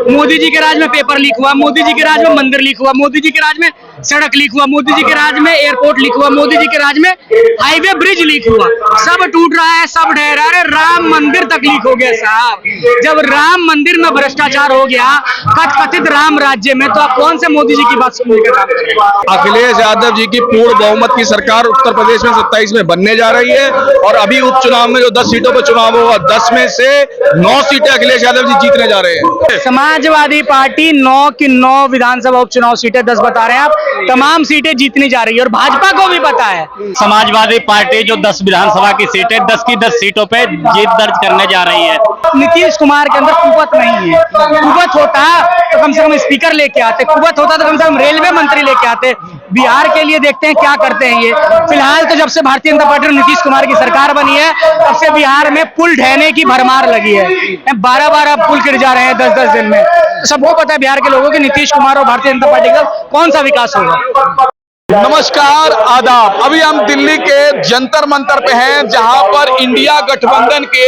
मोदी जी के राज में paper leak हुआ, मोदी जी के राज में मंदिर लीक हुआ, मोदी जी के राज में सड़क लीक हुआ, मोदी जी के राज में एयरपोर्ट लीक हुआ, मोदी जी के राज में हाईवे ब्रिज लीक हुआ। सब टूट रहा है, सब ढह रहा है। राम मंदिर तक लीक हो गया साहब। जब राम मंदिर में भ्रष्टाचार हो गया कथित राम राज्य में, तो आप कौन से मोदी जी की बात सुनने का काम करें? अखिलेश यादव जी की पूर्ण बहुमत की सरकार उत्तर प्रदेश में 27 में बनने जा रही है और अभी उपचुनाव में जो 10 सीटों पर चुनाव होगा 10 में से 9 सीटें अखिलेश यादव जी जीतने जा रहे हैं। समाजवादी पार्टी 9 की 9 विधानसभा उपचुनाव सीटें 10 बता रहे हैं आप, तमाम सीटें जीतनी जा रही है और भाजपा को भी पता है। समाजवादी पार्टी जो 10 विधानसभा की सीटें 10 की 10 सीटों पे जीत दर्ज करने जा रही है। नीतीश कुमार के अंदर कुवत नहीं है। कुवत होता तो कम से कम स्पीकर लेके आते, कुवत होता तो कम से कम रेलवे मंत्री लेके आते। बिहार के लिए देखते हैं क्या करते हैं ये। फिलहाल तो जब से भारतीय जनता पार्टी और नीतीश कुमार की सरकार बनी है तब से बिहार में पुल ढहने की भरमार लगी है। 12-12 पुल गिर जा रहे हैं 10-10 दिन में। तो सबको पता है बिहार के लोगों की नीतीश कुमार और भारतीय जनता पार्टी का कौन सा विकास होगा। नमस्कार, आदाब। अभी हम दिल्ली के जंतर मंतर पे हैं जहां पर इंडिया गठबंधन के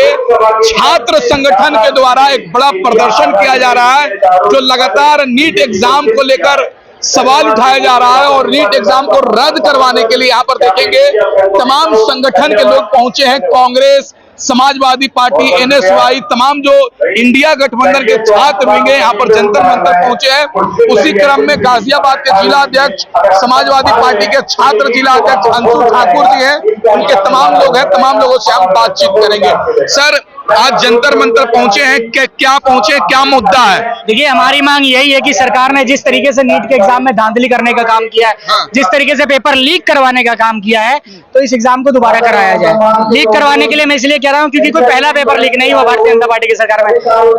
छात्र संगठन के द्वारा एक बड़ा प्रदर्शन किया जा रहा है, जो लगातार नीट एग्जाम को लेकर सवाल उठाया जा रहा है और नीट एग्जाम को रद्द करवाने के लिए यहाँ पर देखेंगे तमाम संगठन के लोग पहुंचे हैं। कांग्रेस, समाजवादी पार्टी, एनएसवाई, तमाम जो इंडिया गठबंधन के छात्र होंगे यहाँ पर जंतर मंतर पहुंचे हैं। उसी क्रम में गाजियाबाद के जिला अध्यक्ष, समाजवादी पार्टी के छात्र जिला अध्यक्ष अंशु ठाकुर जी हैं, उनके तमाम लोग हैं। तमाम लोगों से हम बातचीत करेंगे। सर, आज जंतर मंतर पहुंचे हैं, क्या पहुंचे, क्या मुद्दा है? देखिए, हमारी मांग यही है कि सरकार ने जिस तरीके से नीट के एग्जाम में धांधली करने का काम किया है, जिस तरीके से पेपर लीक करवाने का काम किया है, तो इस एग्जाम को दोबारा कराया जाए। लीक करवाने के लिए मैं इसलिए कह रहा हूं क्योंकि कोई पहला पेपर लीक नहीं हुआ भारतीय जनता पार्टी की सरकार में।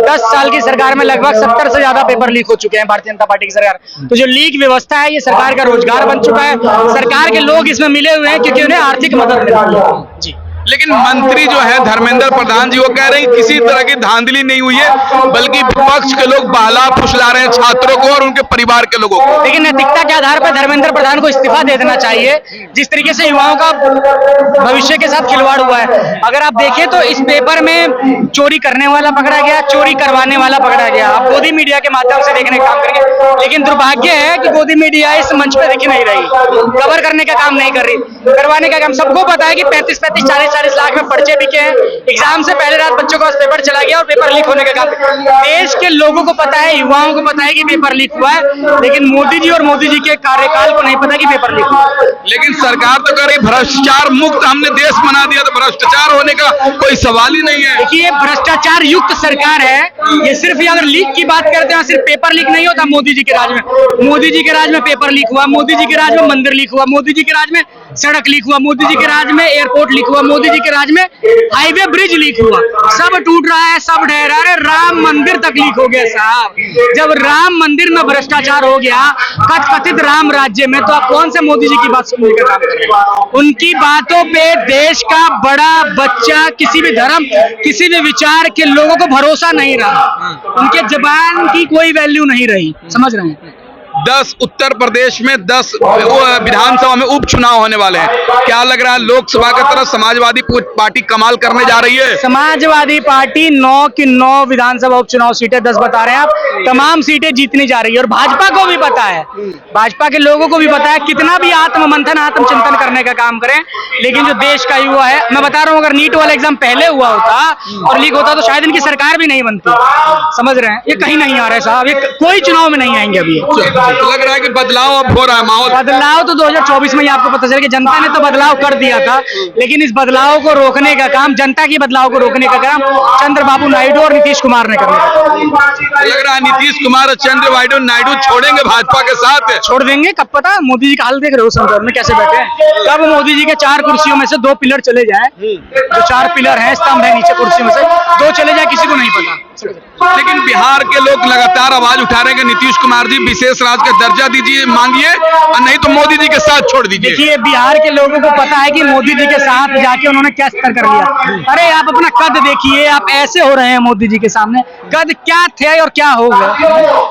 10 साल की सरकार में लगभग 70 से ज्यादा पेपर लीक हो चुके हैं भारतीय जनता पार्टी की सरकार। तो जो लीक व्यवस्था है ये सरकार का रोजगार बन चुका है। सरकार के लोग इसमें मिले हुए हैं क्योंकि उन्हें आर्थिक मदद मिल रही है। जी, लेकिन मंत्री जो है धर्मेंद्र प्रधान जी, वो कह रहे हैं कि किसी तरह की धांधली नहीं हुई है, बल्कि विपक्ष के लोग बहला फुसला रहे हैं छात्रों को और उनके परिवार के लोगों को। लेकिन नैतिकता के आधार पर धर्मेंद्र प्रधान को इस्तीफा दे देना चाहिए। जिस तरीके से युवाओं का भविष्य के साथ खिलवाड़ हुआ है, अगर आप देखें तो इस पेपर में चोरी करने वाला पकड़ा गया, चोरी करवाने वाला पकड़ा गया। आप गोदी मीडिया के माध्यम से देखने का काम करेंगे, लेकिन दुर्भाग्य है कि गोदी मीडिया इस मंच पे दिख नहीं रही, कवर करने का काम नहीं कर रही, करवाने का काम। सबको पता है कि 35-35, 40-40 लाख में पर्चे बिके हैं। एग्जाम से पहले रात बच्चों का पेपर चला गया और पेपर लीक होने का काम। देश के लोगों को पता है, युवाओं को पता है कि पेपर लीक हुआ है, लेकिन मोदी जी और मोदी जी के कार्यकाल को नहीं पता कि पेपर लीक हुआ। लेकिन सरकार तो कह रही भ्रष्टाचार मुक्त हमने देश बना दिया, तो भ्रष्टाचार होने का कोई सवाल ही नहीं है। देखिए, भ्रष्टाचार युक्त सरकार है ये। सिर्फ अगर लीक की बात करते हैं, सिर्फ पेपर लीक नहीं होता मोदी जी के राज में। मोदी जी के राज में पेपर लीक हुआ, मोदी जी के राज में मंदिर लीक हुआ, मोदी जी के राज में सड़क लीक हुआ, मोदी जी के राज में एयरपोर्ट लीक हुआ, मोदी जी के राज में हाईवे ब्रिज लीक हुआ। सब टूट रहा है, सब ढह रहा है। राम मंदिर तक लीक हो गया साहब। जब राम मंदिर में भ्रष्टाचार हो गया कथित राम राज्य में, तो आप कौन से मोदी जी की बात सुनने का काम करें? उनकी बातों पे देश का बड़ा बच्चा, किसी भी धर्म, किसी भी विचार के लोगों को भरोसा नहीं रहा। उनके जबान की कोई वैल्यू नहीं रही। समझ रहे हैं? 10 उत्तर प्रदेश में 10 विधानसभा में उपचुनाव होने वाले हैं। क्या लग रहा है, लोकसभा की तरफ समाजवादी पार्टी कमाल करने जा रही है? समाजवादी पार्टी 9 की 9 विधानसभा उपचुनाव सीटें 10 बता रहे हैं आप, तमाम सीटें जीतनी जा रही है और भाजपा को भी पता है, भाजपा के लोगों को भी पता है। कितना भी आत्ममंथन, आत्मचिंतन करने का काम करें, लेकिन जो देश का युवा है, मैं बता रहा हूँ, अगर नीट वाला एग्जाम पहले हुआ होता और लीक होता तो शायद इनकी सरकार भी नहीं बनती। समझ रहे हैं? ये कहीं नहीं आ रहे साहब, ये कोई चुनाव में नहीं आएंगे अभी। तो लग रहा है कि बदलाव अब हो रहा है, माहौल बदलाव तो 2024 में ही आपको पता चला कि जनता ने तो बदलाव कर दिया था, लेकिन इस बदलाव को रोकने का काम, जनता की बदलाव को रोकने का काम चंद्रबाबू नायडू और नीतीश कुमार ने करना। लग रहा है नीतीश कुमार और चंद्रबाबू नायडू छोड़ेंगे भाजपा के साथ। छोड़ देंगे, कब पता। मोदी जी का हाल देख रहे हो संसद में कैसे बैठे हैं। कब मोदी जी के 4 कुर्सियों में से 2 पिलर चले जाए, जो 4 पिलर हैं, स्तंभ है नीचे कुर्सी में से 2 चले जाए, किसी को नहीं पता। लेकिन बिहार के लोग लगातार आवाज उठा रहे हैं कि नीतीश कुमार जी विशेष राज्य का दर्जा दीजिए, मांगिए, और नहीं तो मोदी जी के साथ छोड़ दीजिए। देखिए, बिहार के लोगों को पता है कि मोदी जी के साथ जाके उन्होंने क्या स्तर कर लिया। अरे आप अपना कद देखिए, आप ऐसे हो रहे हैं मोदी जी के सामने, कद क्या थे और क्या हो गया।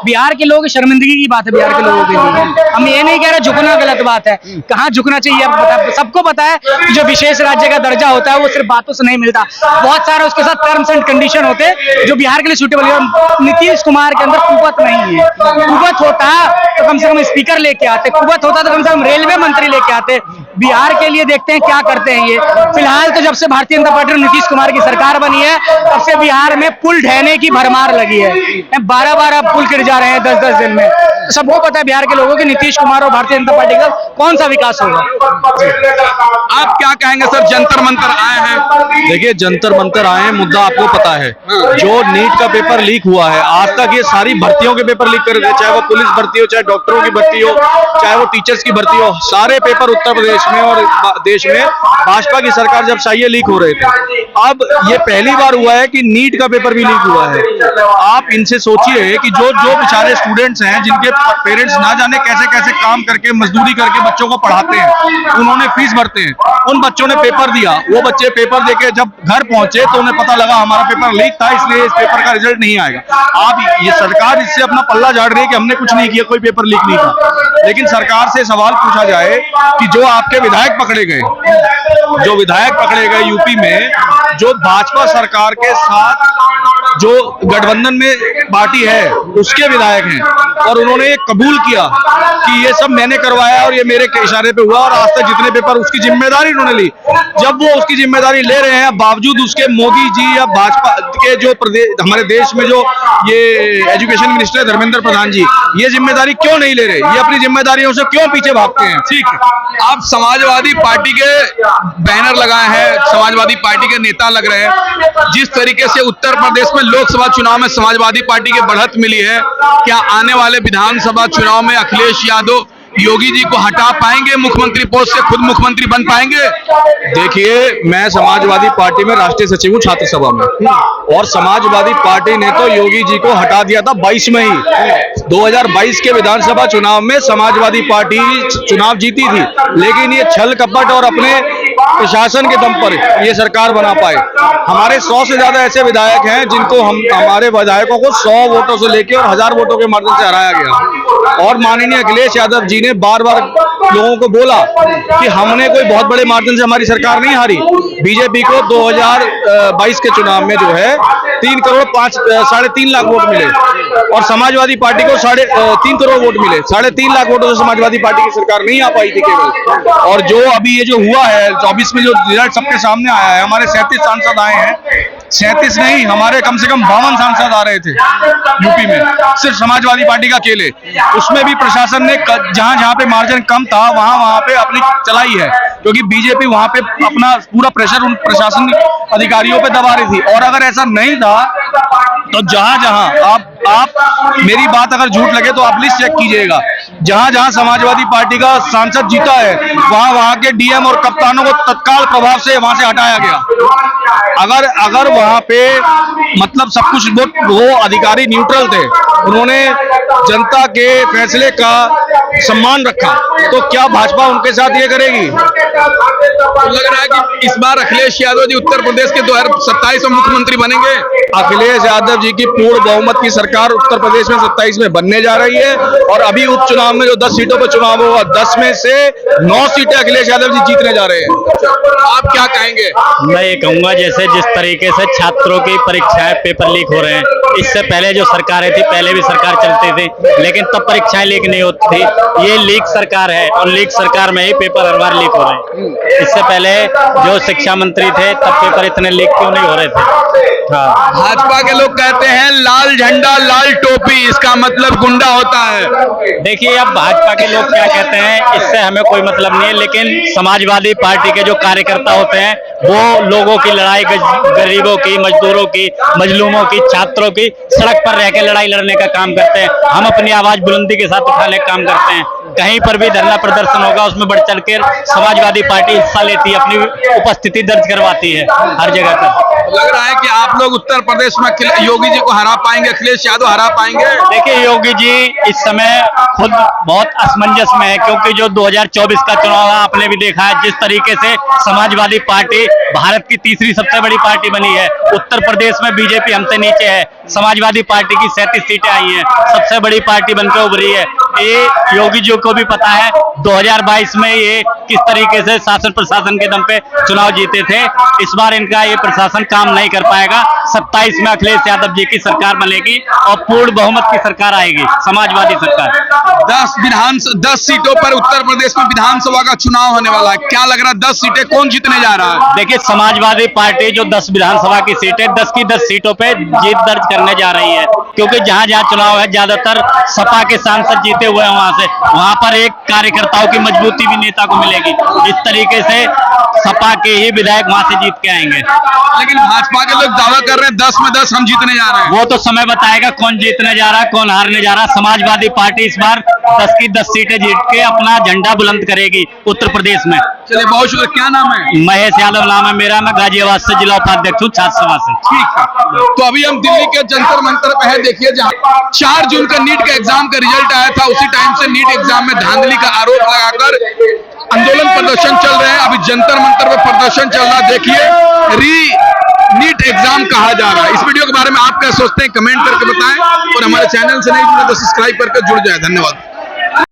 बिहार के लोग, शर्मिंदगी की बात है बिहार के लोगों के लिए। हम ये नहीं कह रहे झुकना गलत बात है, कहाँ झुकना चाहिए सबको पता है कि जो विशेष राज्य का दर्जा होता है वो सिर्फ बातों से नहीं मिलता, बहुत सारे उसके साथ टर्म्स एंड कंडीशन होते हैं जो बिहार के लिए सूटेबल है। नीतीश कुमार के अंदर कुवत नहीं है। कुवत होता तो कम से कम स्पीकर लेके आते, कुवत होता तो कम से कम रेलवे मंत्री लेके आते। बिहार के लिए देखते हैं क्या करते हैं ये। फिलहाल तो जब से भारतीय जनता पार्टी और नीतीश कुमार की सरकार बनी है तब से बिहार में पुल ढहने की भरमार लगी है। 12-12 पुल गिर जा रहे हैं 10-10 दिन में। तो सबको पता है बिहार के लोगों की नीतीश कुमार और भारतीय जनता पार्टी का कौन सा विकास होगा। आप क्या कहेंगे सर, जंतर मंतर आए हैं? देखिए, जंतर मंतर आए हैं, मुद्दा आपको पता है। जो नीट का पेपर लीक हुआ है, आज तक ये सारी भर्तियों के पेपर लीक कर रहे थे, चाहे वो पुलिस भर्ती हो, चाहे डॉक्टरों की भर्ती हो, चाहे वो टीचर्स की भर्ती हो, सारे पेपर उत्तर प्रदेश में और देश में भाजपा की सरकार जब चाहिए लीक हो रहे थे। अब ये पहली बार हुआ है कि नीट का पेपर भी लीक हुआ है। आप इनसे सोचिए कि जो बेचारे स्टूडेंट्स हैं, जिनके पेरेंट्स ना जाने कैसे कैसे काम करके, मजदूरी करके बच्चों को पढ़ाते हैं, उन्होंने फीस भरते हैं, उन बच्चों ने पेपर दिया, वो बच्चे पेपर देके जब घर पहुंचे तो उन्हें पता लगा हमारा पेपर लीक था, इसलिए इस पेपर का रिजल्ट नहीं आएगा। आप ये सरकार इससे अपना पल्ला झाड़ रही है कि हमने कुछ नहीं किया, कोई पेपर लीक नहीं था। लेकिन सरकार से सवाल पूछा जाए कि जो आपके विधायक पकड़े गए, यूपी में, जो भाजपा सरकार के साथ जो गठबंधन में पार्टी है उसके विधायक हैं, और उन्होंने ये कबूल किया कि ये सब मैंने करवाया और ये मेरे के इशारे पे हुआ, और आज तक जितने पेपर उसकी जिम्मेदारी उन्होंने ली। जब वो उसकी जिम्मेदारी ले रहे हैं, बावजूद उसके मोदी जी या भाजपा के जो प्रदेश, हमारे देश में जो ये एजुकेशन मिनिस्टर है धर्मेंद्र प्रधान जी, ये जिम्मेदारी क्यों नहीं ले रहे? ये अपनी जिम्मेदारियों से क्यों पीछे भागते हैं? ठीक है, आप समाजवादी पार्टी के बैनर लगाए हैं, समाजवादी पार्टी के नेता लग रहे हैं। जिस तरीके से उत्तर प्रदेश में लोकसभा चुनाव में समाजवादी पार्टी की बढ़त मिली है, क्या आने वाले विधानसभा चुनाव में अखिलेश यादव योगी जी को हटा पाएंगे मुख्यमंत्री पोस्ट से, खुद मुख्यमंत्री बन पाएंगे? देखिए, मैं समाजवादी पार्टी में राष्ट्रीय सचिव हूँ छात्र सभा में, और समाजवादी पार्टी ने तो योगी जी को हटा दिया था 22 में ही। 2022 के विधानसभा चुनाव में समाजवादी पार्टी चुनाव जीती थी, लेकिन ये छल कपट और अपने प्रशासन के दम पर ये सरकार बना पाए। हमारे 100 से ज्यादा ऐसे विधायक हैं जिनको हमारे विधायकों को 100 वोटों से लेकर और 1000 वोटों के मार्जिन से हराया गया। और माननीय अखिलेश यादव जी ने बार बार लोगों को बोला कि हमने कोई बहुत बड़े मार्जिन से हमारी सरकार नहीं हारी। बीजेपी को 2022 के चुनाव में जो है 3.3 लाख वोट मिले, और समाजवादी पार्टी को 3.5 करोड़ वोट मिले। 3.5 लाख वोटों से समाजवादी पार्टी की सरकार नहीं आ पाई थी केवल। और जो अभी ये जो हुआ है 24 में, जो रिजल्ट सबके सामने आया है, हमारे 37 सांसद आए हैं, 37 नहीं, हमारे कम से कम 52 सांसद आ रहे थे यूपी में, सिर्फ समाजवादी पार्टी का अकेले। उसमें भी प्रशासन ने जहां जहां पे मार्जिन कम था वहां पे अपनी चलाई है, क्योंकि बीजेपी वहां पे अपना पूरा प्रेशर उन प्रशासन अधिकारियों पे दबा रही थी। और अगर ऐसा नहीं था तो जहां जहां आप मेरी बात अगर झूठ लगे तो आप लिस्ट चेक कीजिएगा, जहां जहां समाजवादी पार्टी का सांसद जीता है वहां के डीएम और कप्तानों को तत्काल प्रभाव से वहां से हटाया गया। अगर वहां पे मतलब सब कुछ वो अधिकारी न्यूट्रल थे, उन्होंने जनता के फैसले का सम्मान रखा, तो क्या भाजपा उनके साथ ये करेगी? तो लग रहा है कि इस बार अखिलेश यादव जी उत्तर प्रदेश के 2027 में मुख्यमंत्री बनेंगे। अखिलेश यादव जी की पूर्ण बहुमत की सरकार उत्तर प्रदेश में 27 में बनने जा रही है, और अभी उपचुनाव में जो 10 सीटों पर चुनाव होगा, 10 में से 9 सीटें अखिलेश यादव जी जीतने जा रहे हैं। आप क्या कहेंगे? मैं ये कहूंगा, जैसे जिस तरीके से छात्रों की परीक्षाएं पेपर लीक हो रहे हैं, इससे पहले जो सरकारें थी, पहले भी सरकार चलती थी, लेकिन तब परीक्षाएं लीक नहीं होती थी। ये लीक सरकार है, और लीक सरकार में ही पेपर हर बार लीक हो रहे हैं। इससे पहले जो शिक्षा मंत्री थे तब पेपर इतने लीक क्यों नहीं हो रहे थे? हाँ, भाजपा के लोग कहते हैं लाल झंडा लाल टोपी, इसका मतलब गुंडा होता है। देखिए, अब भाजपा के लोग क्या कहते हैं इससे हमें कोई मतलब नहीं है, लेकिन समाजवादी पार्टी के जो कार्यकर्ता होते हैं वो लोगों की लड़ाई, गरीबों की, मजदूरों की, मजलूमों की, छात्रों की सड़क पर रह के लड़ाई लड़ने का काम करते हैं। हम अपनी आवाज बुलंदी के साथ उठाने का काम करते हैं। कहीं पर भी धरना प्रदर्शन होगा, उसमें बढ़ चढ़ कर समाजवादी पार्टी हिस्सा लेती है, अपनी उपस्थिति दर्ज करवाती है हर जगह पर। लग रहा है कि आप लोग उत्तर प्रदेश में योगी जी को हरा पाएंगे, अखिलेश यादव हरा पाएंगे? देखिए, योगी जी इस समय खुद बहुत असमंजस में है, क्योंकि जो 2024 का चुनाव है आपने भी देखा है, जिस तरीके से समाजवादी पार्टी भारत की तीसरी सबसे बड़ी पार्टी बनी है। उत्तर प्रदेश में बीजेपी हमसे नीचे है, समाजवादी पार्टी की 37 सीटें आई हैं, सबसे बड़ी पार्टी बनकर उभरी है। ये योगी जी को भी पता है 2022 में ये किस तरीके से शासन प्रशासन के दम पे चुनाव जीते थे। इस बार इनका ये प्रशासन काम नहीं कर पाएगा। 27 में अखिलेश यादव जी की सरकार बनेगी और पूर्ण बहुमत की सरकार आएगी, समाजवादी सरकार। 10 सीटों पर उत्तर प्रदेश में विधानसभा का चुनाव होने वाला है, क्या लग रहा है 10 सीटें कौन जीतने जा रहा है? देखिए, समाजवादी पार्टी जो 10 विधानसभा की सीटें 10 की 10 सीटों पे जीत दर्ज करने जा रही है, क्योंकि जहां जहां चुनाव है ज्यादातर सपा के सांसद जीते हुए हैं वहां पर एक कार्यकर्ताओं की मजबूती भी नेता को मिलेगी। इस तरीके से सपा के ही विधायक वहां से जीत के आएंगे। लेकिन भाजपा के लोग दावा कर रहे हैं 10 में 10 हम जीतने जा रहे हैं। वो तो समय बताएगा कौन जीतने जा रहा है, कौन हारने जा रहा है। समाजवादी पार्टी इस बार 10 की 10 सीटें जीत के अपना झंडा बुलंद करेगी उत्तर प्रदेश में। चलिए, बहुत शुक्रिया। क्या नाम है? महेश यादव नाम है मेरा, मैं गाजियाबाद से जिला उपाध्यक्ष हूँ छात्र सभा से। ठीक है, तो अभी हम दिल्ली के जंतर मंतर पे है। देखिए, जहां 4 जून का नीट का एग्जाम का रिजल्ट आया था, उसी टाइम से नीट एग्जाम में धांधली का आरोप लगाकर आंदोलन प्रदर्शन चल रहे हैं। अभी जंतर मंतर पे प्रदर्शन चल रहा है। देखिए, नीट एग्जाम कहा जा रहा है। इस वीडियो के बारे में आप क्या सोचते हैं, कमेंट करके बताएं, और हमारे चैनल से नहीं जुड़े तो सब्सक्राइब करके जुड़ जाए। धन्यवाद।